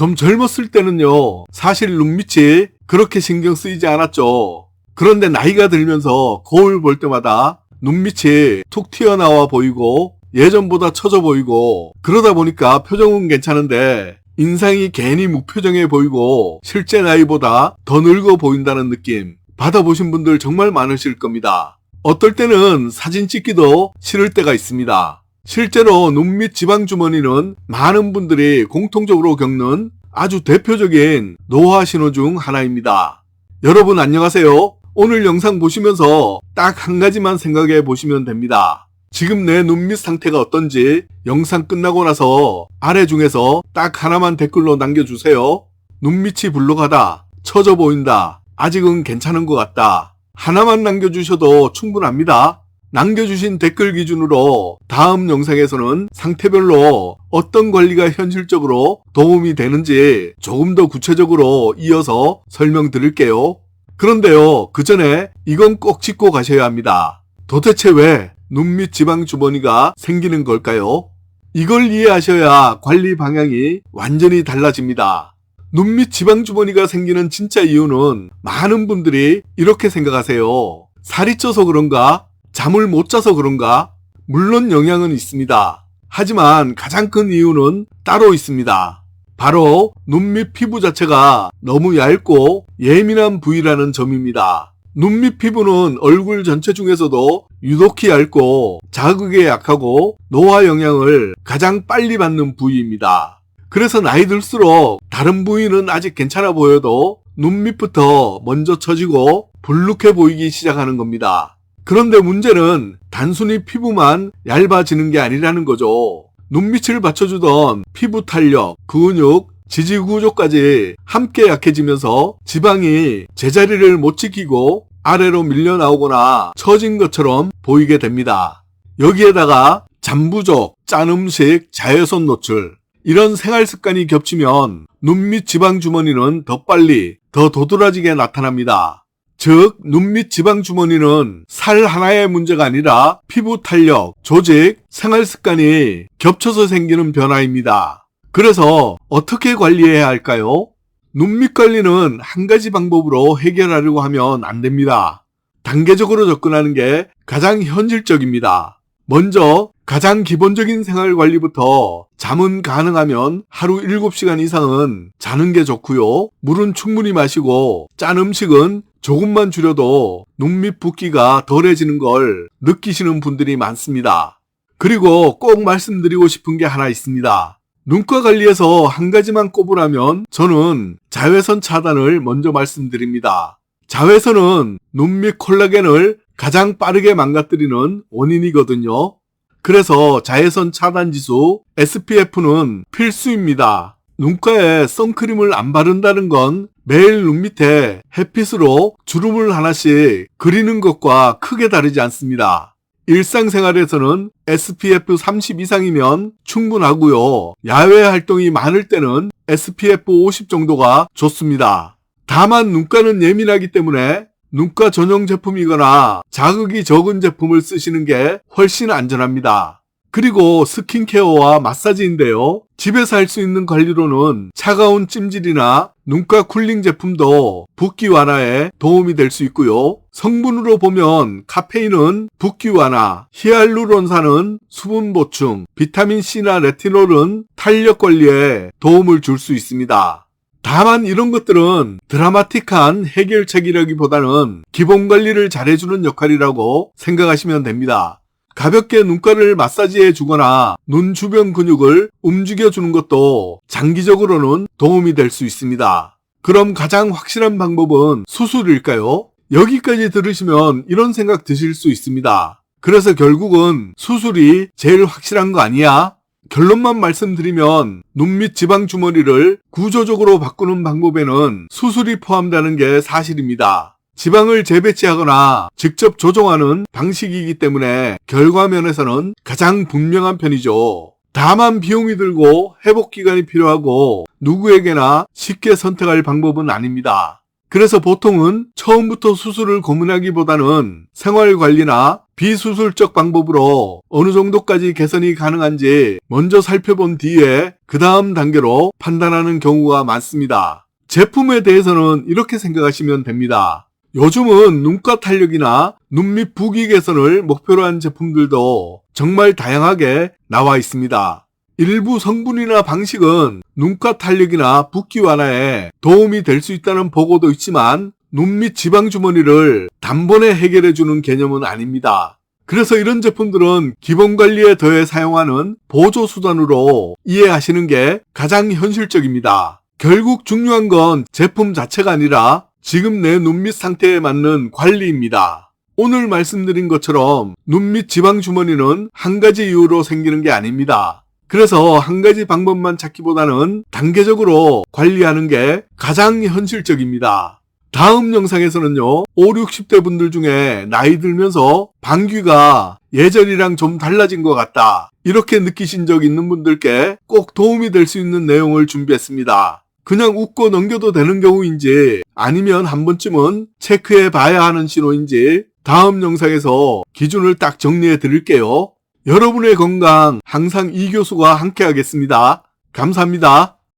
좀 젊었을 때는요, 사실 눈밑이 그렇게 신경 쓰이지 않았죠. 그런데 나이가 들면서 거울 볼 때마다 눈밑이 툭 튀어나와 보이고 예전보다 처져 보이고 그러다 보니까 표정은 괜찮은데 인상이 괜히 무표정해 보이고 실제 나이보다 더 늙어 보인다는 느낌 받아보신 분들 정말 많으실 겁니다. 어떨 때는 사진 찍기도 싫을 때가 있습니다. 실제로 눈밑 지방주머니는 많은 분들이 공통적으로 겪는 아주 대표적인 노화 신호 중 하나입니다. 여러분 안녕하세요. 오늘 영상 보시면서 딱 한 가지만 생각해 보시면 됩니다. 지금 내 눈밑 상태가 어떤지 영상 끝나고 나서 아래 중에서 딱 하나만 댓글로 남겨주세요. 눈밑이 불룩하다, 처져 보인다, 아직은 괜찮은 것 같다. 하나만 남겨주셔도 충분합니다. 남겨주신 댓글 기준으로 다음 영상에서는 상태별로 어떤 관리가 현실적으로 도움이 되는지 조금 더 구체적으로 이어서 설명드릴게요. 그런데요, 그 전에 이건 꼭 짚고 가셔야 합니다. 도대체 왜 눈밑 지방 주머니가 생기는 걸까요? 이걸 이해하셔야 관리 방향이 완전히 달라집니다. 눈밑 지방 주머니가 생기는 진짜 이유는 많은 분들이 이렇게 생각하세요. 살이 쪄서 그런가? 잠을 못 자서 그런가? 물론 영향은 있습니다. 하지만 가장 큰 이유는 따로 있습니다. 바로 눈밑 피부 자체가 너무 얇고 예민한 부위라는 점입니다. 눈밑 피부는 얼굴 전체 중에서도 유독히 얇고 자극에 약하고 노화 영향을 가장 빨리 받는 부위입니다. 그래서 나이 들수록 다른 부위는 아직 괜찮아 보여도 눈밑부터 먼저 처지고 불룩해 보이기 시작하는 겁니다. 그런데 문제는 단순히 피부만 얇아지는 게 아니라는 거죠. 눈밑을 받쳐주던 피부 탄력, 근육, 지지구조까지 함께 약해지면서 지방이 제자리를 못 지키고 아래로 밀려 나오거나 처진 것처럼 보이게 됩니다. 여기에다가 잠 부족, 짠 음식, 자외선 노출 이런 생활 습관이 겹치면 눈밑 지방 주머니는 더 빨리, 더 도드라지게 나타납니다. 즉, 눈밑 지방 주머니는 살 하나의 문제가 아니라 피부 탄력, 조직, 생활 습관이 겹쳐서 생기는 변화입니다. 그래서 어떻게 관리해야 할까요? 눈밑 관리는 한 가지 방법으로 해결하려고 하면 안 됩니다. 단계적으로 접근하는 게 가장 현실적입니다. 먼저 가장 기본적인 생활 관리부터 잠은 가능하면 하루 7시간 이상은 자는 게 좋고요. 물은 충분히 마시고 짠 음식은 조금만 줄여도 눈밑 붓기가 덜해지는 걸 느끼시는 분들이 많습니다. 그리고 꼭 말씀드리고 싶은 게 하나 있습니다. 눈가 관리에서 한 가지만 꼽으라면 저는 자외선 차단을 먼저 말씀드립니다. 자외선은 눈밑 콜라겐을 가장 빠르게 망가뜨리는 원인이거든요. 그래서 자외선 차단 지수 SPF는 필수입니다. 눈가에 선크림을 안 바른다는 건 매일 눈 밑에 햇빛으로 주름을 하나씩 그리는 것과 크게 다르지 않습니다. 일상생활에서는 SPF 30 이상이면 충분하고요. 야외 활동이 많을 때는 SPF 50 정도가 좋습니다. 다만 눈가는 예민하기 때문에 눈가 전용 제품이거나 자극이 적은 제품을 쓰시는 게 훨씬 안전합니다. 그리고 스킨케어와 마사지인데요. 집에서 할 수 있는 관리로는 차가운 찜질이나 눈가 쿨링 제품도 붓기 완화에 도움이 될 수 있고요. 성분으로 보면 카페인은 붓기 완화, 히알루론산은 수분 보충, 비타민C나 레티놀은 탄력 관리에 도움을 줄 수 있습니다. 다만 이런 것들은 드라마틱한 해결책이라기보다는 기본 관리를 잘해주는 역할이라고 생각하시면 됩니다. 가볍게 눈가를 마사지해 주거나 눈 주변 근육을 움직여 주는 것도 장기적으로는 도움이 될 수 있습니다. 그럼 가장 확실한 방법은 수술일까요? 여기까지 들으시면 이런 생각 드실 수 있습니다. 그래서 결국은 수술이 제일 확실한 거 아니야? 결론만 말씀드리면 눈밑 지방 주머니를 구조적으로 바꾸는 방법에는 수술이 포함되는 게 사실입니다. 지방을 재배치하거나 직접 조종하는 방식이기 때문에 결과면에서는 가장 분명한 편이죠. 다만 비용이 들고 회복 기간이 필요하고 누구에게나 쉽게 선택할 방법은 아닙니다. 그래서 보통은 처음부터 수술을 고민하기보다는 생활관리나 비수술적 방법으로 어느 정도까지 개선이 가능한지 먼저 살펴본 뒤에 그 다음 단계로 판단하는 경우가 많습니다. 제품에 대해서는 이렇게 생각하시면 됩니다. 요즘은 눈가 탄력이나 눈 밑 부기 개선을 목표로 한 제품들도 정말 다양하게 나와 있습니다. 일부 성분이나 방식은 눈가 탄력이나 붓기 완화에 도움이 될 수 있다는 보고도 있지만 눈 밑 지방 주머니를 단번에 해결해주는 개념은 아닙니다. 그래서 이런 제품들은 기본 관리에 더해 사용하는 보조 수단으로 이해하시는 게 가장 현실적입니다. 결국 중요한 건 제품 자체가 아니라 지금 내 눈 밑 상태에 맞는 관리입니다. 오늘 말씀드린 것처럼 눈 밑 지방 주머니는 한 가지 이유로 생기는 게 아닙니다. 그래서 한 가지 방법만 찾기보다는 단계적으로 관리하는 게 가장 현실적입니다. 다음 영상에서는요, 5, 60대 분들 중에 나이 들면서 방귀가 예전이랑 좀 달라진 것 같다, 이렇게 느끼신 적 있는 분들께 꼭 도움이 될 수 있는 내용을 준비했습니다. 그냥 웃고 넘겨도 되는 경우인지 아니면 한 번쯤은 체크해 봐야 하는 신호인지 다음 영상에서 기준을 딱 정리해 드릴게요. 여러분의 건강 항상 이 교수가 함께 하겠습니다. 감사합니다.